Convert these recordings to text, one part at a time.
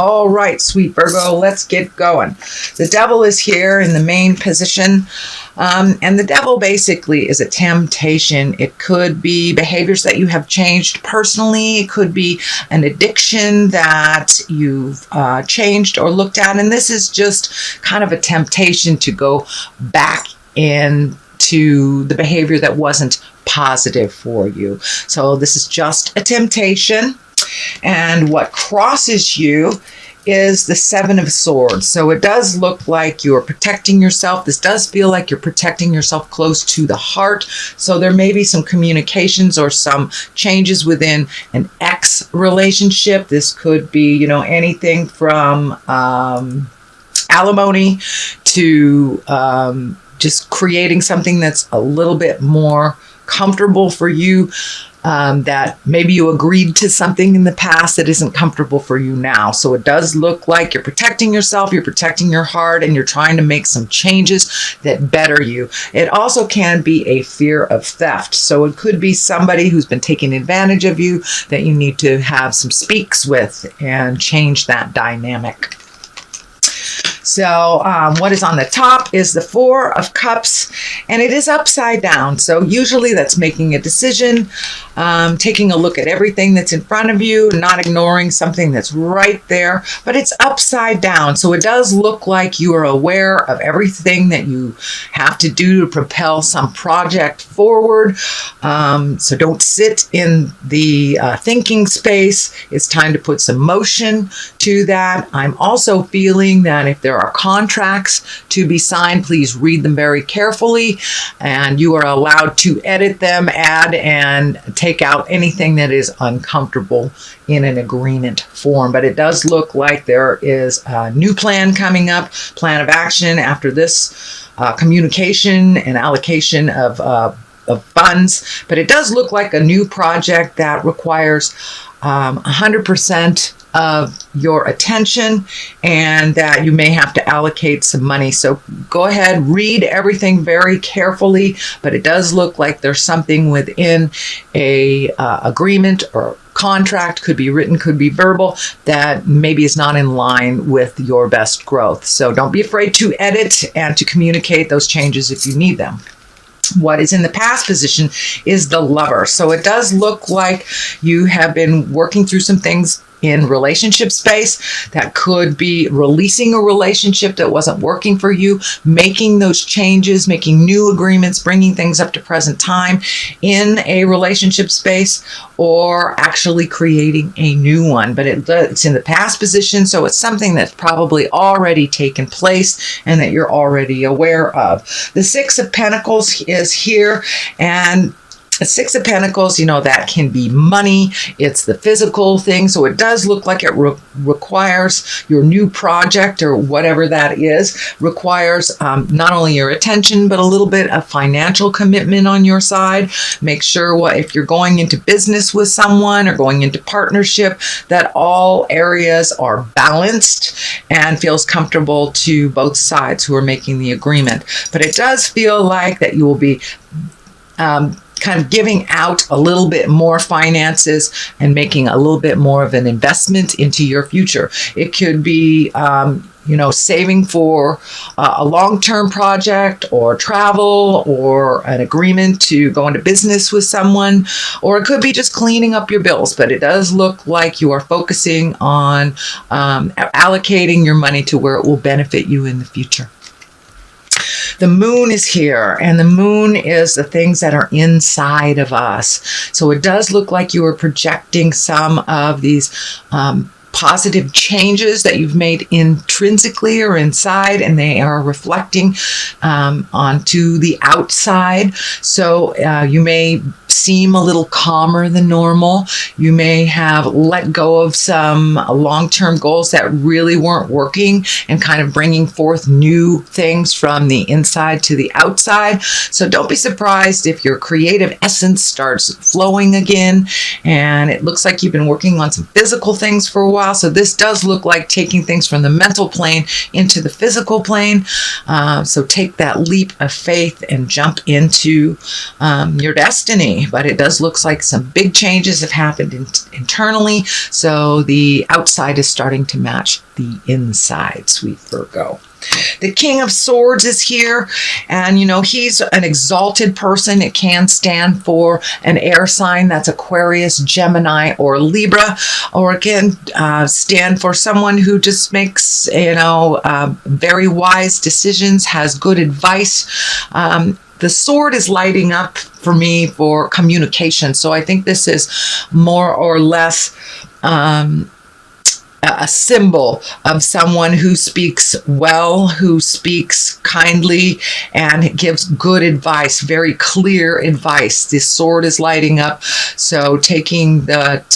All right, sweet Virgo, let's get going. The devil is here in the main position. And the devil basically is a temptation. It could be behaviors that you have changed personally. It could be an addiction that you've changed or looked at. And this is just kind of a temptation to go back into the behavior that wasn't positive for you. So this is just a temptation. And what crosses you is the Seven of Swords. So it does look like you're protecting yourself. This does feel like you're protecting yourself close to the heart. So there may be some communications or some changes within an ex relationship. This could be, anything from alimony to just creating something that's a little bit more comfortable for you. That maybe you agreed to something in the past that isn't comfortable for you now. So it does look like you're protecting yourself, you're protecting your heart, and you're trying to make some changes that better you. It also can be a fear of theft. So it could be somebody who's been taking advantage of you that you need to have some speaks with and change that dynamic. So what is on the top is the Four of Cups, and it is upside down. So usually that's making a decision, taking a look at everything that's in front of you, not ignoring something that's right there, but it's upside down. So it does look like you are aware of everything that you have to do to propel some project forward. So don't sit in the thinking space. It's time to put some motion to that. I'm also feeling that if there are contracts to be signed, please read them very carefully, and you are allowed to edit them, add, and take out anything that is uncomfortable in an agreement form. But it does look like there is a new plan coming up, plan of action after this communication and allocation of funds. But it does look like a new project that requires 100% of your attention, and that you may have to allocate some money. So go ahead, read everything very carefully, but it does look like there's something within a agreement or contract, could be written, could be verbal, that maybe is not in line with your best growth. So don't be afraid to edit and to communicate those changes if you need them. What is in the past position is the Lover. So it does look like you have been working through some things in relationship space that could be releasing a relationship that wasn't working for you, making those changes, making new agreements, bringing things up to present time in a relationship space, or actually creating a new one. But it's in the past position, so it's something that's probably already taken place and that you're already aware of. The Six of Pentacles is here, and the Six of Pentacles, that can be money. It's the physical thing. So it does look like it requires your new project, or whatever that is, requires not only your attention, but a little bit of financial commitment on your side. Make sure if you're going into business with someone or going into partnership, that all areas are balanced and feels comfortable to both sides who are making the agreement. But it does feel like that you will be kind of giving out a little bit more finances and making a little bit more of an investment into your future. It could be, saving for a long-term project or travel or an agreement to go into business with someone, or it could be just cleaning up your bills. But it does look like you are focusing on allocating your money to where it will benefit you in the future. The Moon is here, and the Moon is the things that are inside of us. So it does look like you are projecting some of these positive changes that you've made intrinsically or inside, and they are reflecting onto the outside. So you may seem a little calmer than normal. You may have let go of some long-term goals that really weren't working, and kind of bringing forth new things from the inside to the outside. So don't be surprised if your creative essence starts flowing again, and it looks like you've been working on some physical things for a while. So this does look like taking things from the mental plane into the physical plane. So take that leap of faith and jump into your destiny. externally, but it does look like some big changes have happened internally. So the outside is starting to match the inside, sweet Virgo. The King of Swords is here, and he's an exalted person. It can stand for an air sign, that's Aquarius, Gemini, or Libra, or it can stand for someone who just makes very wise decisions, has good advice. The sword is lighting up for me for communication, so I think this is more or less a symbol of someone who speaks well, who speaks kindly, and gives good advice, very clear advice. This sword is lighting up, so taking that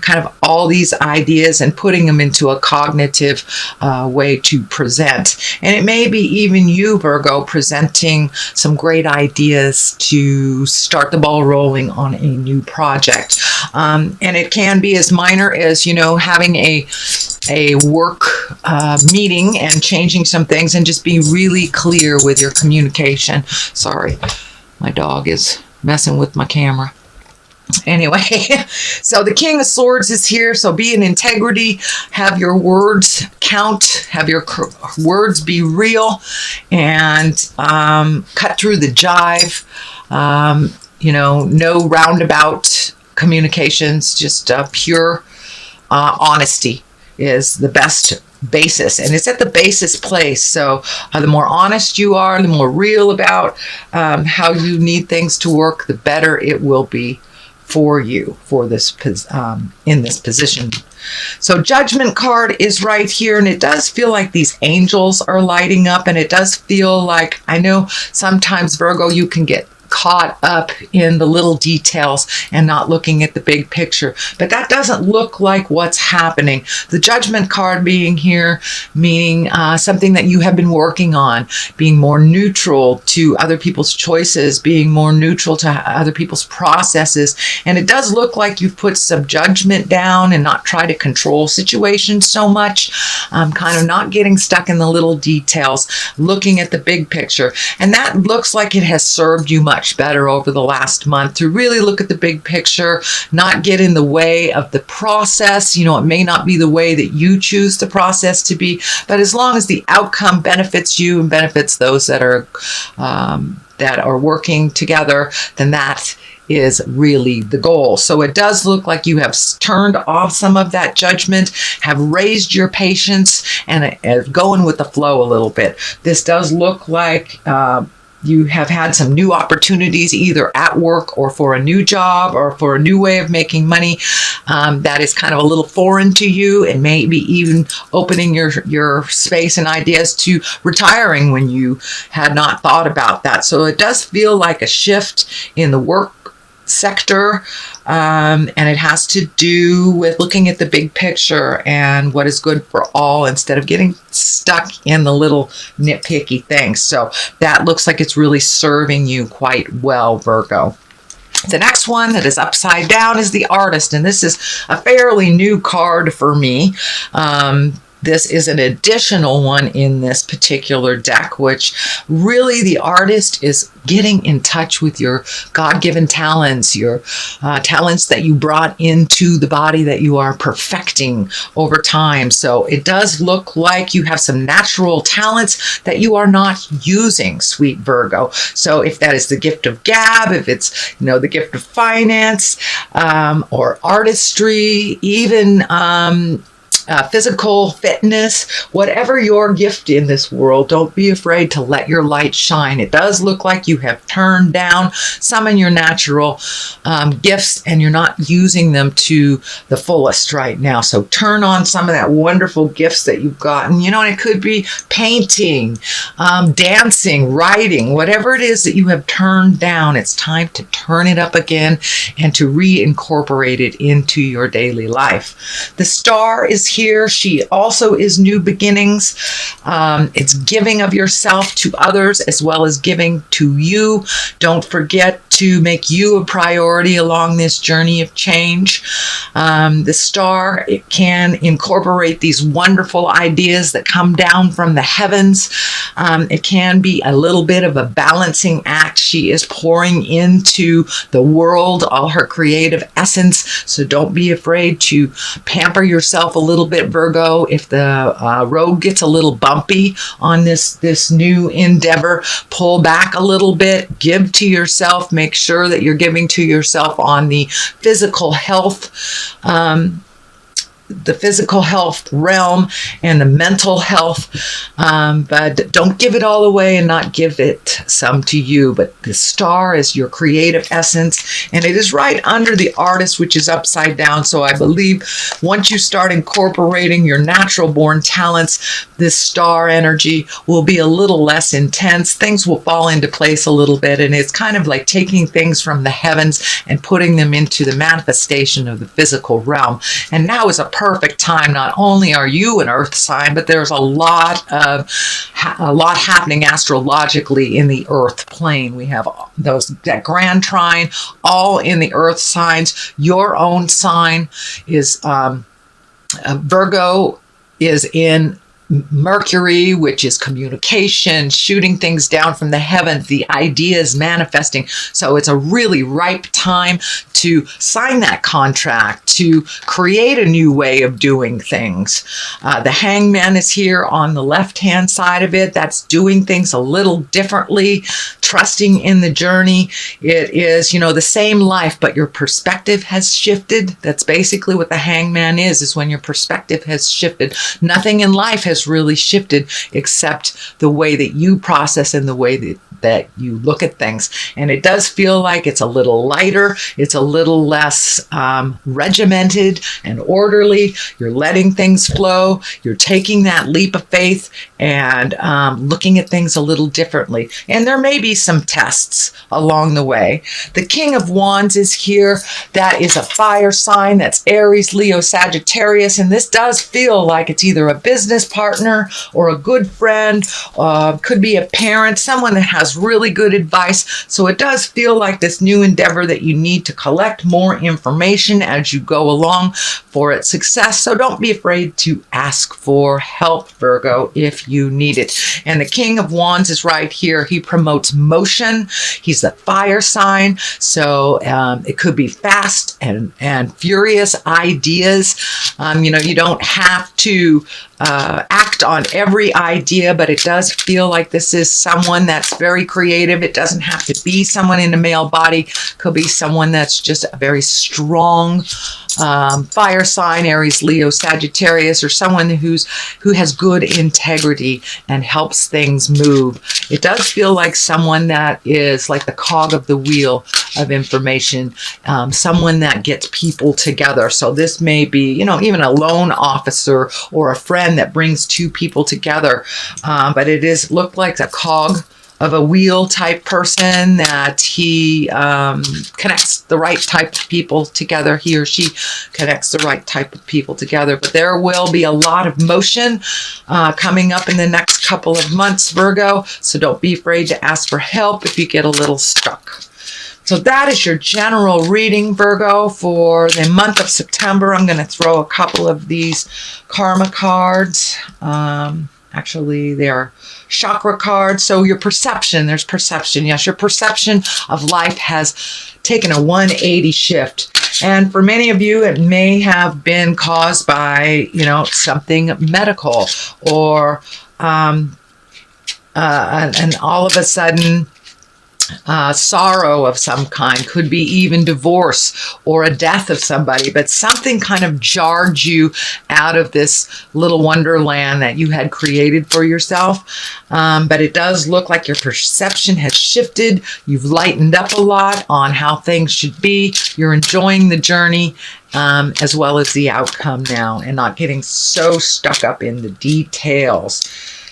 kind of all these ideas and putting them into a cognitive way to present. And it may be even you, Virgo, presenting some great ideas to start the ball rolling on a new project. And it can be as minor as, having a work meeting and changing some things, and just be really clear with your communication. Sorry, my dog is messing with my camera. Anyway, so the King of Swords is here, so be in integrity, have your words count, have your words be real, and cut through the jive. No roundabout communications, just pure honesty is the best basis, and it's at the basis place. So the more honest you are, the more real about how you need things to work, the better it will be for you for this in this position. So Judgment card is right here, and it does feel like these angels are lighting up, and it does feel like, I know sometimes, Virgo, you can get caught up in the little details and not looking at the big picture, but that doesn't look like what's happening. The Judgment card being here, meaning something that you have been working on, being more neutral to other people's choices, being more neutral to other people's processes. And it does look like you've put some judgment down and not try to control situations so much, kind of not getting stuck in the little details, looking at the big picture. And that looks like it has served you much better over the last month, to really look at the big picture, not get in the way of the process. It may not be the way that you choose the process to be, but as long as the outcome benefits you and benefits those that are working together, then that is really the goal. So it does look like you have turned off some of that judgment, have raised your patience, and going with the flow a little bit. This does look like you have had some new opportunities, either at work or for a new job or for a new way of making money that is kind of a little foreign to you, and maybe even opening your space and ideas to retiring when you had not thought about that. So it does feel like a shift in the work sector, and it has to do with looking at the big picture and what is good for all, instead of getting stuck in the little nitpicky things. So that looks like it's really serving you quite well, Virgo. The next one that is upside down is the Artist, and this is a fairly new card for me. This is an additional one in this particular deck, which really the Artist is getting in touch with your God-given talents, your talents that you brought into the body that you are perfecting over time. So it does look like you have some natural talents that you are not using, sweet Virgo. So if that is the gift of gab, if it's the gift of finance, or artistry, even physical fitness, whatever your gift in this world, don't be afraid to let your light shine. It does look like you have turned down some of your natural gifts, and you're not using them to the fullest right now. So turn on some of that wonderful gifts that you've gotten. And it could be painting, dancing, writing, whatever it is that you have turned down. It's time to turn it up again and to reincorporate it into your daily life. The Star is here. She also is new beginnings. It's giving of yourself to others as well as giving to you. Don't forget to make you a priority along this journey of change. The star, it can incorporate these wonderful ideas that come down from the heavens. It can be a little bit of a balancing act. She is pouring into the world all her creative essence. So don't be afraid to pamper yourself a little bit, Virgo. If the road gets a little bumpy on this new endeavor, pull back a little bit, give to yourself, make sure that you're giving to yourself on the physical health realm and the mental health, but don't give it all away and not give it some to you. But the star is your creative essence, and it is right under the artist, which is upside down. So I believe once you start incorporating your natural born talents, this star energy will be a little less intense. Things will fall into place a little bit, and it's kind of like taking things from the heavens and putting them into the manifestation of the physical realm. And now is a perfect time. Not only are you an earth sign, but there's a lot happening astrologically in the earth plane. We have that grand trine all in the earth signs. Your own sign is Virgo is in Mercury, which is communication, shooting things down from the heavens, the ideas manifesting. So it's a really ripe time to sign that contract, to create a new way of doing things. The Hangman is here on the left-hand side of it. That's doing things a little differently, trusting in the journey. It is, the same life, but your perspective has shifted. That's basically what the Hangman is when your perspective has shifted. Nothing in life has really shifted except the way that you process and the way that you look at things. And it does feel like it's a little lighter. It's a little less regimented and orderly. You're letting things flow. You're taking that leap of faith and looking at things a little differently. And there may be some tests along the way. The King of Wands is here. That is a fire sign. That's Aries, Leo, Sagittarius. And this does feel like it's either a business partner or a good friend, could be a parent, someone that has really good advice. So it does feel like this new endeavor that you need to collect more information as you go along for its success. So don't be afraid to ask for help, Virgo, if you need it. And the King of Wands is right here. He promotes motion. He's the fire sign. So it could be fast and furious ideas. You don't have to act on every idea, but it does feel like this is someone that's very creative. It doesn't have to be someone in a male body. It could be someone that's just a very strong fire sign, Aries, Leo, Sagittarius, or someone who has good integrity and helps things move. It does feel like someone that is like the cog of the wheel of information, someone that gets people together. So this may be, even a loan officer or a friend that brings two people together. But it is looked like a cog of a wheel type person, that he connects the right type of people together. He or she connects the right type of people together. But there will be a lot of motion coming up in the next couple of months, Virgo. So don't be afraid to ask for help if you get a little stuck. So that is your general reading, Virgo, for the month of September. I'm going to throw a couple of these karma cards. Actually, they are chakra cards. So your perception, there's perception. Yes, your perception of life has taken a 180 shift. And for many of you, it may have been caused by, something medical, or and all of a sudden, sorrow of some kind, could be even divorce or a death of somebody, but something kind of jarred you out of this little wonderland that you had created for yourself. But it does look like your perception has shifted. You've lightened up a lot on how things should be. You're enjoying the journey as well as the outcome now, and not getting so stuck up in the details.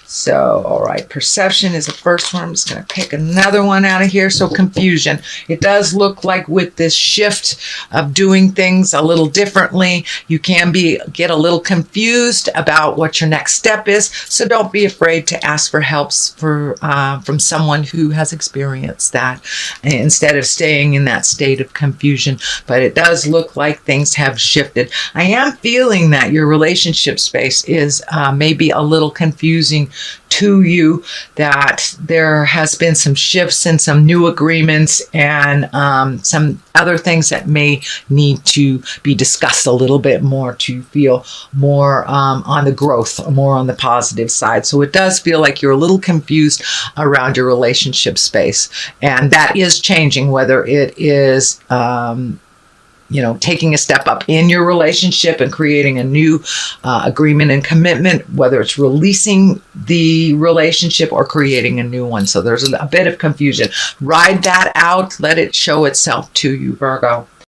So, all right, perception is the first one. I'm just going to pick another one out of here. So, confusion. It does look like with this shift of doing things a little differently, you can get a little confused about what your next step is. So, don't be afraid to ask for help from someone who has experienced that instead of staying in that state of confusion. But it does look like things have shifted. I am feeling that your relationship space is maybe a little confusing to you, that there has been some shifts and some new agreements and some other things that may need to be discussed a little bit more to feel more on the growth, more on the positive side. So it does feel like you're a little confused around your relationship space, and that is changing, whether it is taking a step up in your relationship and creating a new agreement and commitment, whether it's releasing the relationship or creating a new one. So there's a bit of confusion. Ride that out. Let it show itself to you, Virgo.